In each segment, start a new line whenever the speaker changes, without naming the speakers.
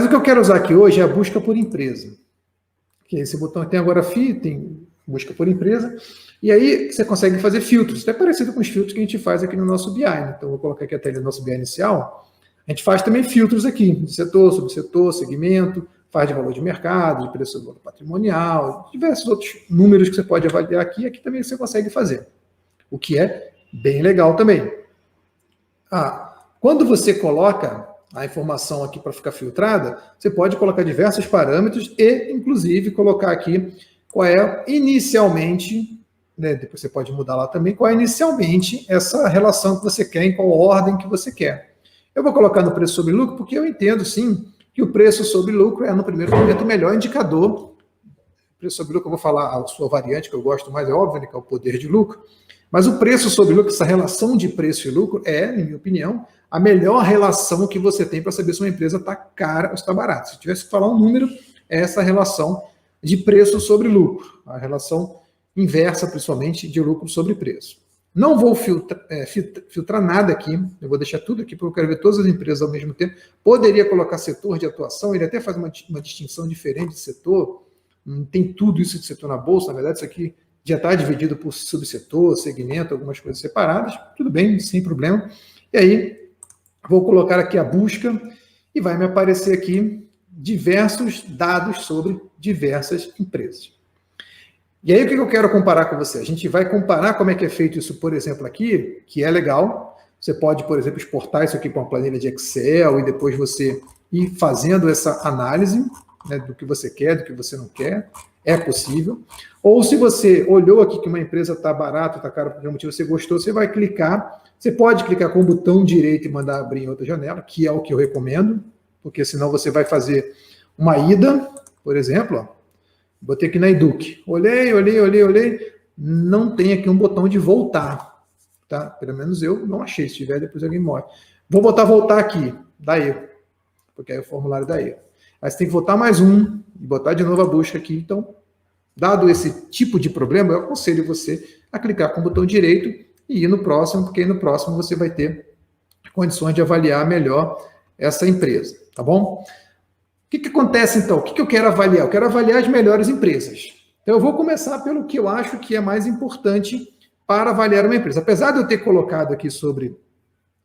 o que eu quero usar aqui hoje é a busca por empresa. Que esse botão tem agora tem busca por empresa, e aí você consegue fazer filtros, até parecido com os filtros que a gente faz aqui no nosso BI, né? Então, vou colocar aqui a tela do nosso BI inicial. A gente faz também filtros aqui, de setor, subsetor, segmento, faz de valor de mercado, de preço do valor patrimonial, diversos outros números que você pode avaliar aqui também você consegue fazer, o que é bem legal também. Quando você coloca a informação aqui para ficar filtrada, você pode colocar diversos parâmetros e, inclusive, colocar aqui qual é inicialmente, né, depois você pode mudar lá também, qual é inicialmente essa relação que você quer, em qual ordem que você quer. Eu vou colocar no preço sobre lucro, porque eu entendo, sim, que o preço sobre lucro é, no primeiro momento, o melhor indicador. O preço sobre lucro, eu vou falar a sua variante, que eu gosto mais, é óbvio, né, que é o poder de lucro. Mas o preço sobre lucro, essa relação de preço e lucro, é, na minha opinião, a melhor relação que você tem para saber se uma empresa está cara ou está barata. Se eu tivesse que falar um número, é essa relação de preço sobre lucro, a relação inversa, principalmente, de lucro sobre preço. Não vou filtrar nada aqui, eu vou deixar tudo aqui, porque eu quero ver todas as empresas ao mesmo tempo. Poderia colocar setor de atuação, ele até faz uma distinção diferente de setor, não tem tudo isso de setor na bolsa, na verdade, isso aqui já está dividido por subsetor, segmento, algumas coisas separadas, tudo bem, sem problema. E aí, vou colocar aqui a busca e vai me aparecer aqui diversos dados sobre diversas empresas. E aí, o que eu quero comparar com você? A gente vai comparar como é que é feito isso, por exemplo, aqui, que é legal. Você pode, por exemplo, exportar isso aqui para uma planilha de Excel e depois você ir fazendo essa análise, né, do que você quer, do que você não quer. É possível. Ou se você olhou aqui que uma empresa está barata, está cara, por algum motivo você gostou, você vai clicar. Você pode clicar com o botão direito e mandar abrir em outra janela, que é o que eu recomendo, porque senão você vai fazer uma ida, por exemplo, ó. Botei aqui na Eduque. Olhei. Não tem aqui um botão de voltar. Tá? Pelo menos eu não achei. Se tiver, depois alguém mostra. Vou botar voltar aqui. Dá erro. Porque aí o formulário dá erro. Aí você tem que voltar mais um e botar de novo a busca aqui. Então, dado esse tipo de problema, eu aconselho você a clicar com o botão direito e ir no próximo, porque aí no próximo você vai ter condições de avaliar melhor essa empresa. Tá bom? O que acontece, então? O que eu quero avaliar? Eu quero avaliar as melhores empresas. Então, eu vou começar pelo que eu acho que é mais importante para avaliar uma empresa. Apesar de eu ter colocado aqui sobre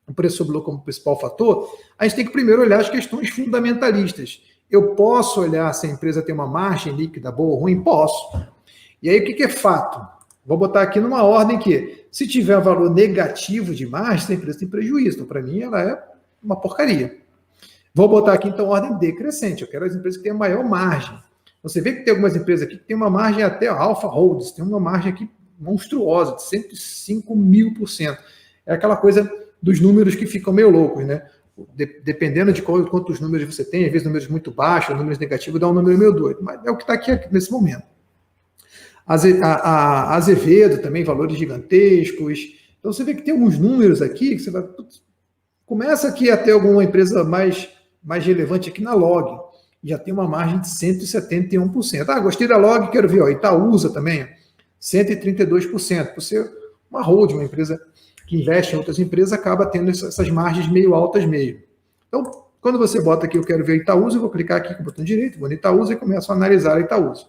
o preço sobre lucro como principal fator, a gente tem que primeiro olhar as questões fundamentalistas. Eu posso olhar se a empresa tem uma margem líquida boa ou ruim? Posso. E aí, o que é fato? Vou botar aqui numa ordem que, se tiver um valor negativo de margem, a empresa tem prejuízo. Então, para mim, ela é uma porcaria. Vou botar aqui, então, ordem decrescente. Eu quero as empresas que tenham maior margem. Você vê que tem algumas empresas aqui que tem uma margem até, a Alpha Holdings, tem uma margem aqui monstruosa, de 105.000%. É aquela coisa dos números que ficam meio loucos, né? Dependendo de quantos números você tem, às vezes números muito baixos, números negativos, dá um número meio doido. Mas é o que está aqui nesse momento. A Azevedo também, valores gigantescos. Então, você vê que tem alguns números aqui que você vai... Começa aqui a ter alguma empresa mais relevante aqui na Log. Já tem uma margem de 171%. Gostei da Log, quero ver. Ó, Itaúsa também, 132%. Por ser uma holding, uma empresa que investe em outras empresas, acaba tendo essas margens meio altas meio. Então, quando você bota aqui, eu quero ver Itaúsa, eu vou clicar aqui com o botão direito, vou no Itaúsa e começo a analisar a Itaúsa.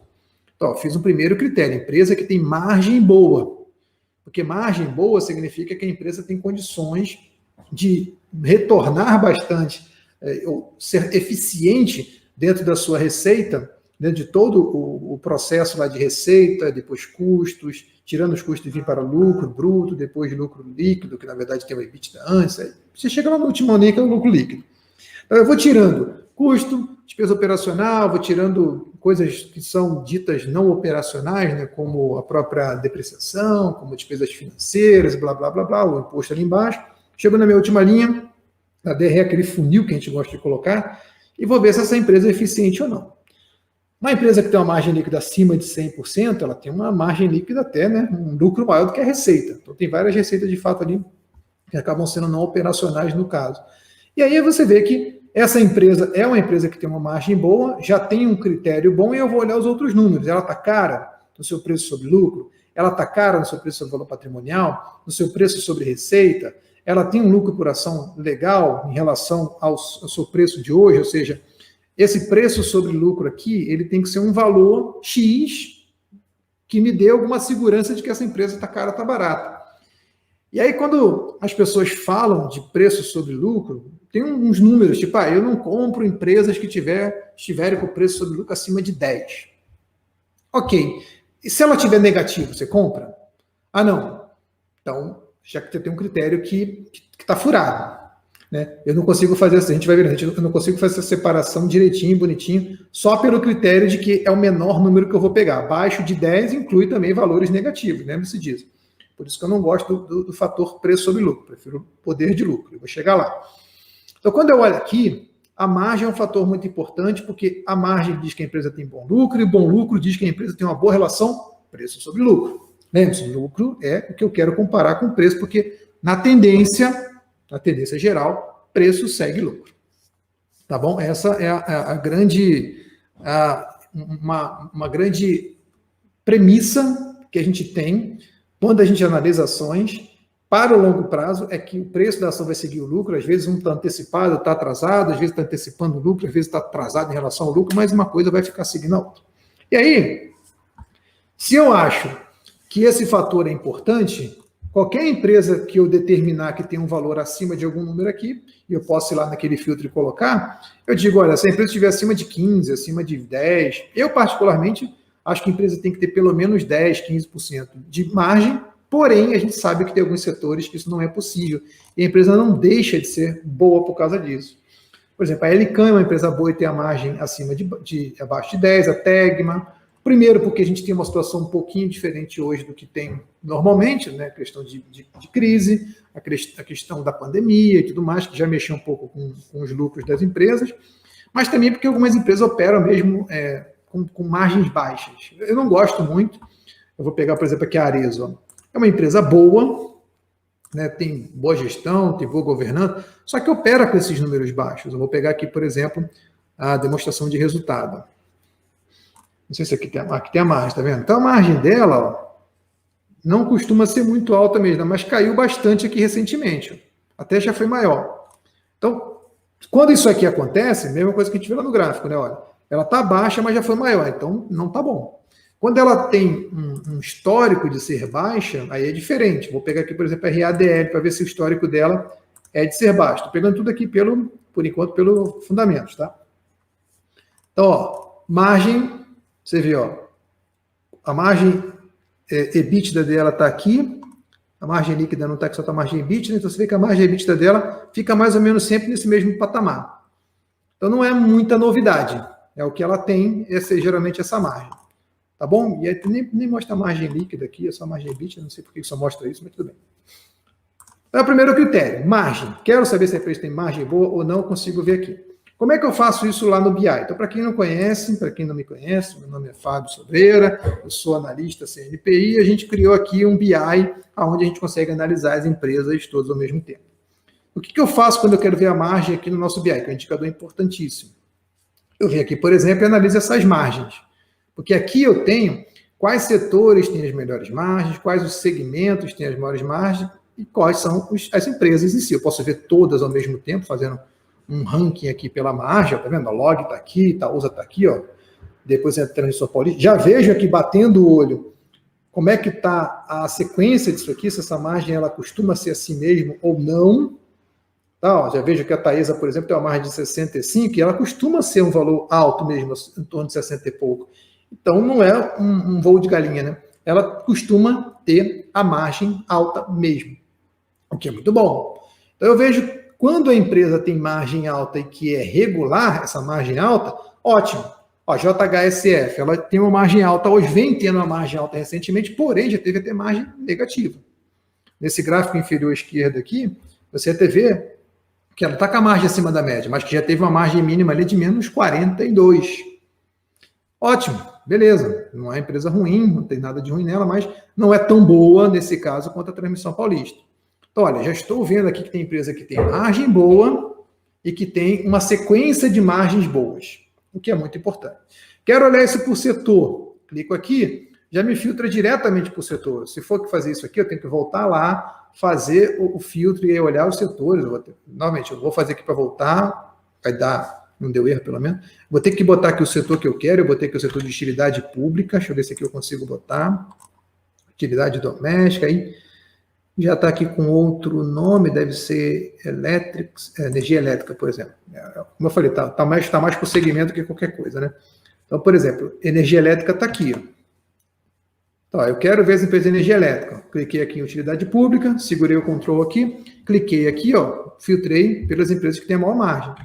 Então, ó, fiz um primeiro critério, empresa que tem margem boa. Porque margem boa significa que a empresa tem condições de retornar bastante, ou ser eficiente dentro da sua receita, dentro de todo o processo lá de receita, depois custos, tirando os custos e vir para lucro bruto, depois lucro líquido, que na verdade tem o EBITDA antes, aí você chega lá no último linha que é o lucro líquido. Então eu vou tirando custo, despesa operacional, vou tirando coisas que são ditas não operacionais, né, como a própria depreciação, como despesas financeiras, blá, blá, blá, blá, o imposto ali embaixo. Chego na minha última linha, a DR é aquele funil que a gente gosta de colocar, e vou ver se essa empresa é eficiente ou não. Uma empresa que tem uma margem líquida acima de 100%, ela tem uma margem líquida até, né, um lucro maior do que a receita. Então tem várias receitas de fato ali que acabam sendo não operacionais no caso. E aí você vê que essa empresa é uma empresa que tem uma margem boa, já tem um critério bom, e eu vou olhar os outros números. Ela está cara no seu preço sobre lucro? Ela está cara no seu preço sobre valor patrimonial? No seu preço sobre receita? Ela tem um lucro por ação legal em relação ao seu preço de hoje, ou seja, esse preço sobre lucro aqui, ele tem que ser um valor X que me dê alguma segurança de que essa empresa está cara, está barata. E aí, quando as pessoas falam de preço sobre lucro, tem uns números, tipo, eu não compro empresas que estiverem com preço sobre lucro acima de 10. Ok. E se ela tiver negativo, você compra? Ah, não. Então, já que você tem um critério que está furado. Né? Eu não consigo fazer assim, a gente vai ver, eu não consigo fazer essa separação direitinho, bonitinho, só pelo critério de que é o menor número que eu vou pegar. Abaixo de 10 inclui também valores negativos, lembre-se disso. Por isso que eu não gosto do fator preço sobre lucro, prefiro poder de lucro, eu vou chegar lá. Então, quando eu olho aqui, a margem é um fator muito importante, porque a margem diz que a empresa tem bom lucro, e bom lucro diz que a empresa tem uma boa relação preço sobre lucro. Lembre-se, lucro é o que eu quero comparar com preço, porque na tendência geral, preço segue lucro. Tá bom? Essa é a grande, uma grande premissa que a gente tem quando a gente analisa ações para o longo prazo, é que o preço da ação vai seguir o lucro. Às vezes um está antecipado, está atrasado, às vezes está antecipando o lucro, às vezes está atrasado em relação ao lucro, mas uma coisa vai ficar seguindo a outra. E aí, se eu acho que esse fator é importante, qualquer empresa que eu determinar que tem um valor acima de algum número aqui, e eu posso ir lá naquele filtro e colocar, eu digo, olha, se a empresa estiver acima de 15, acima de 10, eu particularmente acho que a empresa tem que ter pelo menos 10, 15% de margem, porém a gente sabe que tem alguns setores que isso não é possível, e a empresa não deixa de ser boa por causa disso. Por exemplo, a Helicam é uma empresa boa e tem a margem abaixo de 10, a Tegma. Primeiro, porque a gente tem uma situação um pouquinho diferente hoje do que tem normalmente, né? A questão de crise, a questão da pandemia e tudo mais, que já mexeu um pouco com os lucros das empresas, mas também porque algumas empresas operam mesmo com margens baixas. Eu não gosto muito. Eu vou pegar, por exemplo, aqui a Arezzo. É uma empresa boa, né? Tem boa gestão, tem boa governança, só que opera com esses números baixos. Eu vou pegar aqui, por exemplo, a demonstração de resultado. Não sei se aqui tem a margem, tá vendo? Então a margem dela, ó, não costuma ser muito alta mesmo, mas caiu bastante aqui recentemente. Até já foi maior. Então, quando isso aqui acontece, mesma coisa que a gente vê lá no gráfico, né? Olha, ela tá baixa, mas já foi maior, então não tá bom. Quando ela tem um histórico de ser baixa, aí é diferente. Vou pegar aqui, por exemplo, a RADL para ver se o histórico dela é de ser baixo. Estou pegando tudo aqui por enquanto, pelo fundamentos, tá? Então, ó, margem. Você vê, ó, a margem EBITDA dela está aqui, a margem líquida não está aqui, só está a margem EBITDA, então você vê que a margem EBITDA dela fica mais ou menos sempre nesse mesmo patamar. Então não é muita novidade, é o que ela tem, geralmente essa margem. Tá bom? E aí nem mostra a margem líquida aqui, é só a margem EBITDA, não sei por que só mostra isso, mas tudo bem. Então, o primeiro critério, margem. Quero saber se a empresa tem margem boa ou não, consigo ver aqui. Como é que eu faço isso lá no BI? Então, para quem não conhece, para quem não me conhece, meu nome é Fábio Sobreira, eu sou analista CNPI, a gente criou aqui um BI onde a gente consegue analisar as empresas todas ao mesmo tempo. O que eu faço quando eu quero ver a margem aqui no nosso BI, que é um indicador importantíssimo? Eu venho aqui, por exemplo, e analiso essas margens. Porque aqui eu tenho quais setores têm as melhores margens, quais os segmentos têm as maiores margens e quais são as empresas em si. Eu posso ver todas ao mesmo tempo, fazendo um ranking aqui pela margem, tá vendo? A Log está aqui, Itaúsa está aqui, ó. Depois entra a Transmissão Paulista. Já vejo aqui, batendo o olho, como é que está a sequência disso aqui, se essa margem ela costuma ser assim mesmo ou não. Tá, ó, já vejo que a Taesa, por exemplo, tem uma margem de 65 e ela costuma ser um valor alto mesmo, em torno de 60 e pouco. Então, não é um voo de galinha, né? Ela costuma ter a margem alta mesmo, o que é muito bom. Então, eu vejo quando a empresa tem margem alta e que é regular, essa margem alta, ótimo. Ó, JHSF, ela tem uma margem alta, hoje vem tendo uma margem alta recentemente, porém já teve até margem negativa. Nesse gráfico inferior esquerdo aqui, você até vê que ela está com a margem acima da média, mas que já teve uma margem mínima ali de menos 42. Ótimo, beleza. Não é empresa ruim, não tem nada de ruim nela, mas não é tão boa nesse caso quanto a Transmissão Paulista. Então, olha, já estou vendo aqui que tem empresa que tem margem boa e que tem uma sequência de margens boas, o que é muito importante. Quero olhar isso por setor. Clico aqui, já me filtra diretamente por setor. Se for fazer isso aqui, eu tenho que voltar lá, fazer o filtro e aí olhar os setores. Normalmente, eu vou fazer aqui para voltar, vai dar Não deu erro, pelo menos. Vou ter que botar aqui o setor que eu quero, eu botei aqui o setor de utilidade pública, deixa eu ver se aqui eu consigo botar. Utilidade doméstica, aí já está aqui com outro nome, deve ser energia elétrica, por exemplo. Como eu falei, tá mais para o segmento que qualquer coisa, né? Então, por exemplo, energia elétrica está aqui, ó. Então, eu quero ver as empresas de energia elétrica. Cliquei aqui em utilidade pública, segurei o control aqui, cliquei aqui, ó, filtrei pelas empresas que têm a maior margem.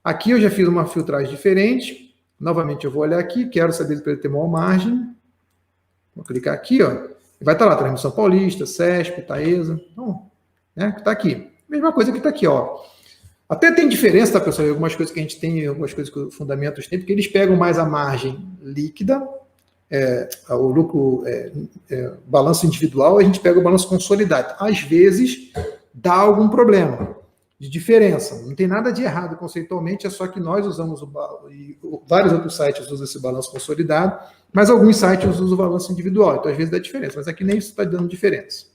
Aqui eu já fiz uma filtragem diferente. Novamente eu vou olhar aqui, quero saber se a empresa tem maior margem. Vou clicar aqui, ó. Vai estar lá, Transmissão Paulista, CESP, Taesa. Então, né, está aqui. Mesma coisa que está aqui, ó. Até tem diferença, tá, pessoal? Algumas coisas que a gente tem, algumas coisas que os fundamentos têm, porque eles pegam mais a margem líquida, o lucro, balanço individual, a gente pega o balanço consolidado. Às vezes, dá algum problema de diferença. Não tem nada de errado conceitualmente, é só que nós usamos vários outros sites usam esse balanço consolidado, mas alguns sites usam o balanço individual. Então, às vezes, dá diferença, mas aqui nem isso está dando diferença.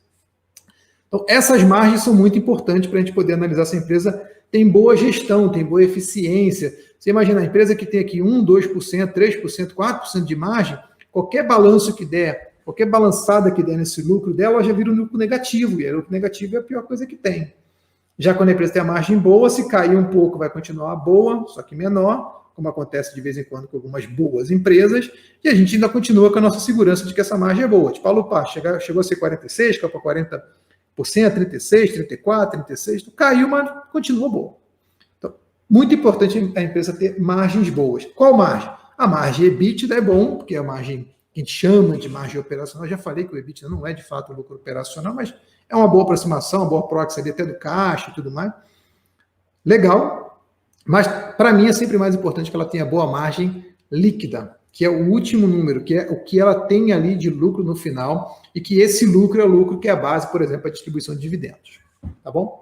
Então, essas margens são muito importantes para a gente poder analisar se a empresa tem boa gestão, tem boa eficiência. Você imagina, a empresa que tem aqui 1%, 2%, 3%, 4% de margem, qualquer balanço que der, qualquer balançada que der nesse lucro dela, ela já vira um lucro negativo, e o lucro negativo é a pior coisa que tem. Já quando a empresa tem a margem boa, se cair um pouco, vai continuar boa, só que menor, como acontece de vez em quando com algumas boas empresas, e a gente ainda continua com a nossa segurança de que essa margem é boa. Tipo, a Alupar chegou a ser 46%, caiu para 40%, 36%, 34%, 36%, então caiu, mas continua boa. Então, muito importante a empresa ter margens boas. Qual margem? A margem EBITDA é bom, porque é a margem que a gente chama de margem operacional. Eu já falei que o EBITDA não é de fato o lucro operacional, mas é uma boa aproximação, uma boa proxy ali até do caixa e tudo mais. Legal, mas para mim é sempre mais importante que ela tenha boa margem líquida, que é o último número, que é o que ela tem ali de lucro no final, e que esse lucro é o lucro que é a base, por exemplo, a distribuição de dividendos. Tá bom?